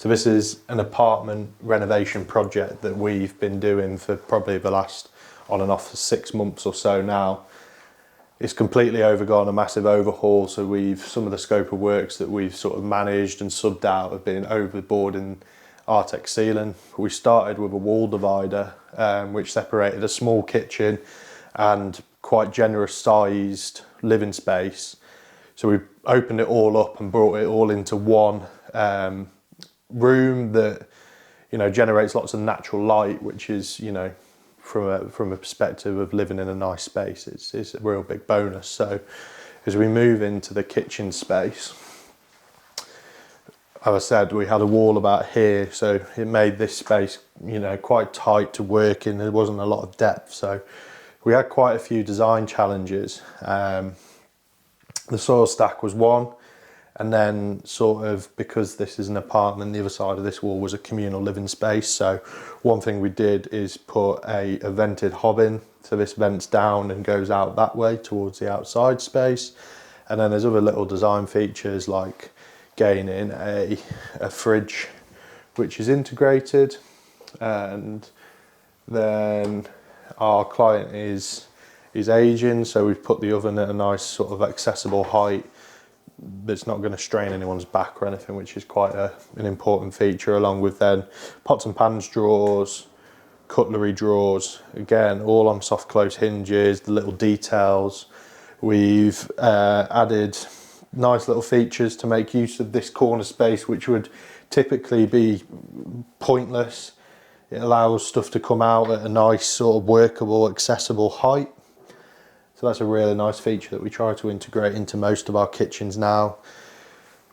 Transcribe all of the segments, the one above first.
So this is an apartment renovation project that we've been doing for probably the last on and off for 6 months or so now. It's completely overgone a massive overhaul, so some of the scope of works that we've sort of managed and subbed out have been overboard in Artex ceiling. We started with a wall divider which separated a small kitchen and quite generous sized living space. So we opened it all up and brought it all into one room that, you know, generates lots of natural light, which is, you know, from a perspective of living in a nice space, it's a real big bonus. So as we move into the kitchen space, as I said, we had a wall about here, so it made this space, you know, quite tight to work in. There wasn't a lot of depth, so we had quite a few design challenges. The soil stack was one, and then sort of, because this is an apartment, the other side of this wall was a communal living space. So one thing we did is put a vented hob in, so this vents down and goes out that way towards the outside space. And then there's other little design features like gaining a fridge which is integrated, and then our client is aging, so we've put the oven at a nice sort of accessible height that's not going to strain anyone's back or anything, which is quite an important feature, along with then pots and pans drawers, cutlery drawers, again all on soft close hinges, the little details. We've added nice little features to make use of this corner space, which would typically be pointless. It allows stuff to come out at a nice sort of workable, accessible height. So that's a really nice feature that we try to integrate into most of our kitchens now.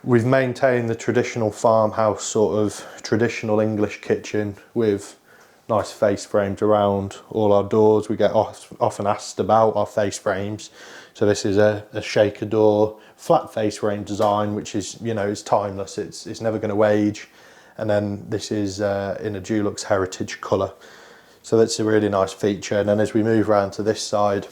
We've maintained the traditional farmhouse sort of traditional English kitchen with nice face frames around all our doors. We get often asked about our face frames. So this is a shaker door, flat face frame design, which is, you know, it's timeless. It's never going to age. And then this is in a Dulux heritage colour. So that's a really nice feature. And then as we move around to this side,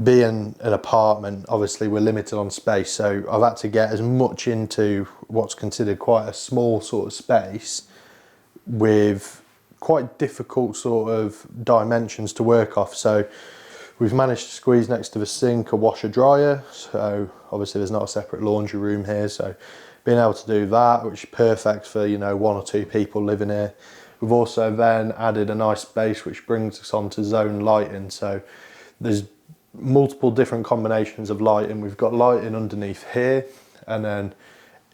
being an apartment, obviously we're limited on space, so I've had to get as much into what's considered quite a small sort of space with quite difficult sort of dimensions to work off. So we've managed to squeeze next to the sink a washer dryer, so obviously there's not a separate laundry room here, so being able to do that, which is perfect for, you know, 1 or 2 people living here. We've also then added a nice space which brings us onto zone lighting. So there's multiple different combinations of lighting. We've got lighting underneath here, and then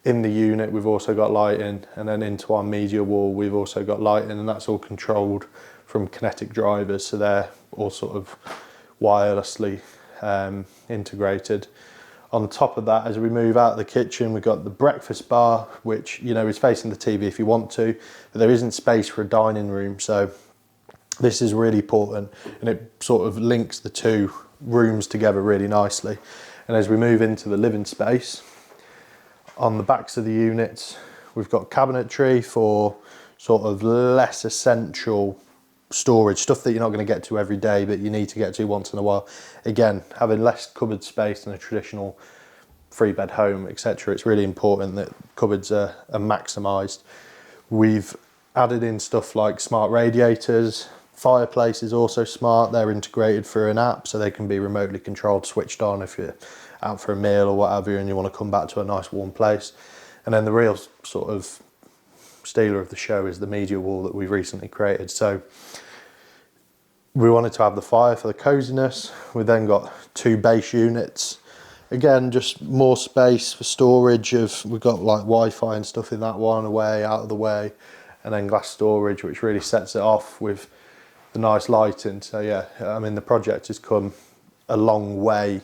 in the unit we've also got lighting, and then into our media wall we've also got lighting, and that's all controlled from kinetic drivers, so they're all sort of wirelessly integrated. On top of that, as we move out of the kitchen, we've got the breakfast bar, which, you know, is facing the TV if you want to, but there isn't space for a dining room. So this is really important, and it sort of links the two rooms together really nicely. And as we move into the living space, on the backs of the units, we've got cabinetry for sort of less essential storage, stuff that you're not going to get to every day but you need to get to once in a while. Again, having less cupboard space than a traditional 3-bed home, etc., it's really important that cupboards are maximised. We've added in stuff like smart radiators. Fireplace is also smart. They're integrated through an app, so they can be remotely controlled, switched on if you're out for a meal or whatever and you want to come back to a nice warm place. And then the real sort of stealer of the show is the media wall that we've recently created. So we wanted to have the fire for the coziness. We then got 2 base units. Again, just more space for storage we've got like Wi-Fi and stuff in that one, away, out of the way, and then glass storage, which really sets it off with the nice lighting. So yeah, I mean, the project has come a long way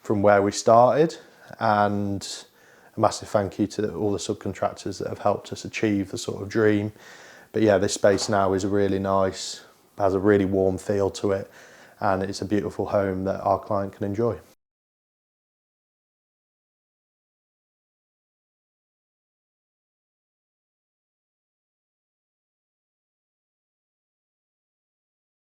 from where we started, and a massive thank you to all the subcontractors that have helped us achieve the sort of dream. But yeah, this space now is really nice, has a really warm feel to it, and it's a beautiful home that our client can enjoy.